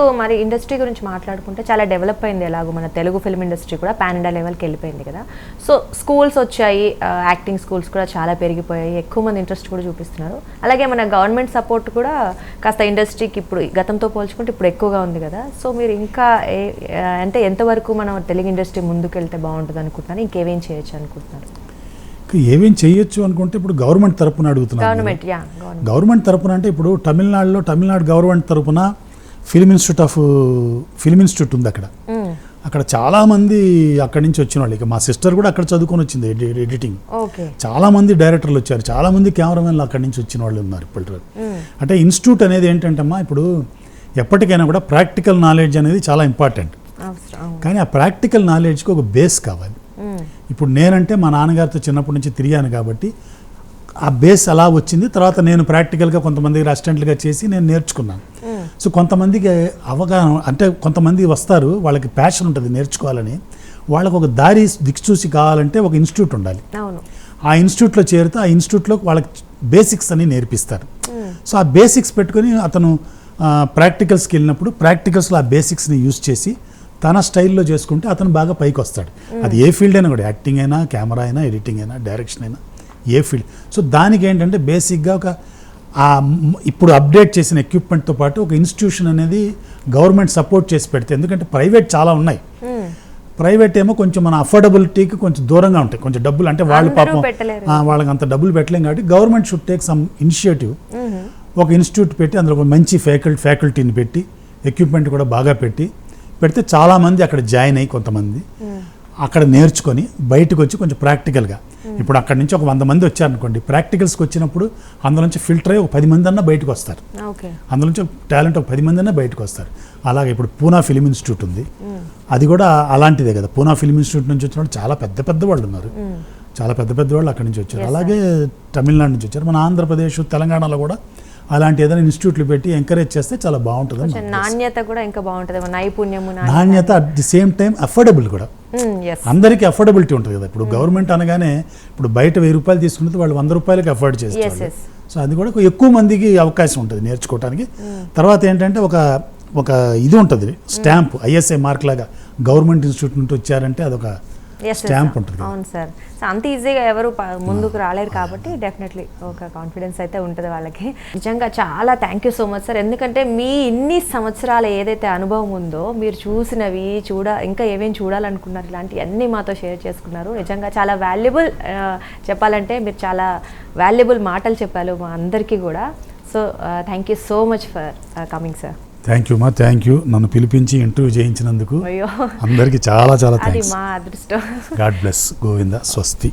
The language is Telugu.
మరి ఇండస్ట్రీ గురించి మాట్లాడుకుంటే చాలా డెవలప్ అయింది. ఎలాగో మన తెలుగు ఫిల్మ్ ఇండస్ట్రీ కూడా పాన్ ఇండియా లెవెల్కి వెళ్ళిపోయింది కదా. సో స్కూల్స్ వచ్చాయి, యాక్టింగ్ స్కూల్స్ కూడా చాలా పెరిగిపోయాయి, ఎక్కువ మంది ఇంట్రెస్ట్ కూడా చూపిస్తున్నారు. అలాగే మన గవర్నమెంట్ సపోర్ట్ కూడా కాస్త ఇండస్ట్రీకి ఇప్పుడు గతంతో పోల్చుకుంటే ఇప్పుడు ఎక్కువగా ఉంది కదా. సో మీరు ఇంకా అంటే ఎంతవరకు మనం తెలుగు ఇండస్ట్రీ ముందుకు వెళ్తే బాగుంటుంది అనుకుంటున్నారు, ఇంకేమేం చేయొచ్చు అనుకుంటున్నారు? ఏమేం చేయొచ్చు అనుకుంటే ఇప్పుడు గవర్నమెంట్ తరపున అడుగుతున్నారు. గవర్నమెంట్ తరపున అంటే ఇప్పుడు తమిళనాడు గవర్నమెంట్ తరపున ఫిల్మ్ ఇన్స్టిట్యూట్ ఉంది అక్కడ చాలామంది అక్కడి నుంచి వచ్చిన వాళ్ళు. ఇక మా సిస్టర్ కూడా అక్కడ చదువుకొని వచ్చింది ఎడిటింగ్. చాలామంది డైరెక్టర్లు వచ్చారు, చాలామంది కెమెరామెన్లు అక్కడి నుంచి వచ్చిన వాళ్ళు ఉన్నారు ఇప్పటివరకు. అంటే ఇన్స్టిట్యూట్ అనేది ఏంటంటమ్మా, ఇప్పుడు ఎప్పటికైనా కూడా ప్రాక్టికల్ నాలెడ్జ్ అనేది చాలా ఇంపార్టెంట్. కానీ ఆ ప్రాక్టికల్ నాలెడ్జ్కి ఒక బేస్ కావాలి. ఇప్పుడు నేనంటే మా నాన్నగారితో చిన్నప్పటి నుంచి తిరిగాను కాబట్టి ఆ బేస్ అలా వచ్చింది. తర్వాత నేను ప్రాక్టికల్గా కొంతమందికి అసిస్టెంట్లుగా చేసి నేను నేర్చుకున్నాను. సో కొంతమందికి అవగాహన అంటే కొంతమంది వస్తారు, వాళ్ళకి ప్యాషన్ ఉంటుంది నేర్చుకోవాలని, వాళ్ళకి ఒక దారి దిక్చూసి కావాలంటే ఒక ఇన్స్టిట్యూట్ ఉండాలి. ఆ ఇన్స్టిట్యూట్లో చేరితే ఆ ఇన్స్టిట్యూట్లో వాళ్ళకి బేసిక్స్ అని నేర్పిస్తారు. సో ఆ బేసిక్స్ పెట్టుకొని అతను ప్రాక్టికల్స్కి వెళ్ళినప్పుడు ప్రాక్టికల్స్లో ఆ బేసిక్స్ని యూజ్ చేసి తన స్టైల్లో చేసుకుంటే అతను బాగా పైకి వస్తాడు. అది ఏ ఫీల్డ్ అయినా కూడా, యాక్టింగ్ అయినా, కెమెరా అయినా, ఎడిటింగ్ అయినా, డైరెక్షన్ అయినా, ఏ ఫీల్డ్. సో దానికి ఏంటంటే బేసిక్గా ఒక ఇప్పుడు అప్డేట్ చేసిన ఎక్విప్మెంట్తో పాటు ఒక ఇన్స్టిట్యూషన్ అనేది గవర్నమెంట్ సపోర్ట్ చేసి పెడితే, ఎందుకంటే ప్రైవేట్ చాలా ఉన్నాయి. ప్రైవేట్ ఏమో కొంచెం మన అఫోర్డబిలిటీకి కొంచెం దూరంగా ఉంటాయి, కొంచెం డబ్బులు అంటే వాళ్ళు పాపం వాళ్ళకి అంత డబ్బులు పెట్టలేం. కాబట్టి government should take some initiative. ఒక ఇన్స్టిట్యూట్ పెట్టి అందులో ఒక మంచి ఫ్యాకల్టీని పెట్టి ఎక్విప్మెంట్ కూడా బాగా పెడితే చాలామంది అక్కడ జాయిన్ అయ్యి కొంతమంది అక్కడ నేర్చుకొని బయటకు వచ్చి కొంచెం ప్రాక్టికల్గా, ఇప్పుడు అక్కడి నుంచి ఒక 100 మంది వచ్చారనుకోండి, ప్రాక్టికల్స్కి వచ్చినప్పుడు అందులోంచి ఫిల్టర్ అయ్యి ఒక 10 మంది అన్నా బయటకు వస్తారు. అందులోంచి టాలెంట్ ఒక 10 మంది అన్నా బయటకు వస్తారు. అలాగే ఇప్పుడు పూనా ఫిల్మ్ ఇన్స్టిట్యూట్ ఉంది, అది కూడా అలాంటిదే కదా. పూనా ఫిల్మ్ ఇన్స్టిట్యూట్ నుంచి వచ్చిన వాళ్ళు చాలా పెద్ద వాళ్ళు ఉన్నారు, చాలా పెద్ద వాళ్ళు అక్కడి నుంచి వచ్చారు. అలాగే తమిళనాడు నుంచి వచ్చారు. మన ఆంధ్రప్రదేశ్, తెలంగాణలో కూడా అలాంటి ఏదైనా ఇన్స్టిట్యూట్లు పెట్టి ఎంకరేజ్ చేస్తే చాలా బాగుంటుంది. నాణ్యత కూడా ఇంకా బాగుంటుంది, నైపుణ్యము, నాణ్యత at the same time affordable కూడా. అందరికీ అఫోర్డబిలిటీ ఉంటుంది కదా. ఇప్పుడు గవర్నమెంట్ అనగానే ఇప్పుడు బయట 1000 రూపాయలు తీసుకుంటే వాళ్ళు 100 రూపాయలకి అఫోర్డ్ చేస్తారు. సో అది కూడా ఎక్కువ మందికి అవకాశం ఉంటుంది నేర్చుకోవడానికి. తర్వాత ఏంటంటే ఒక ఇది ఉంటుంది, స్టాంప్, ISI మార్క్ లాగా గవర్నమెంట్ ఇన్స్టిట్యూట్ నుండి వచ్చారంటే అదొక స్టాంప్ ఉంటుంది. అవును సార్. సో అంత ఈజీగా ఎవరు ముందుకు రాలేరు కాబట్టి డెఫినెట్లీ ఒక కాన్ఫిడెన్స్ అయితే ఉంటుంది వాళ్ళకి. నిజంగా చాలా thank you so much sir. ఎందుకంటే మీ ఇన్ని సంవత్సరాల ఏదైతే అనుభవం ఉందో, మీరు చూసినవి ఇంకా ఏమేమి చూడాలనుకున్నారు, ఇలాంటివన్నీ మాతో షేర్ చేసుకున్నారు. నిజంగా చాలా వాల్యుబుల్, చెప్పాలంటే మీరు చాలా వాల్యుబుల్ మాటలు చెప్పారు మా అందరికీ కూడా. So thank you so much for coming sir. Thank you మా, థ్యాంక్ యూ నన్ను పిలిపించి ఇంటర్వ్యూ చేయించినందుకు. అందరికీ చాలా థ్యాంక్స్. మా అదృష్టం. God bless. గోవింద స్వస్తి.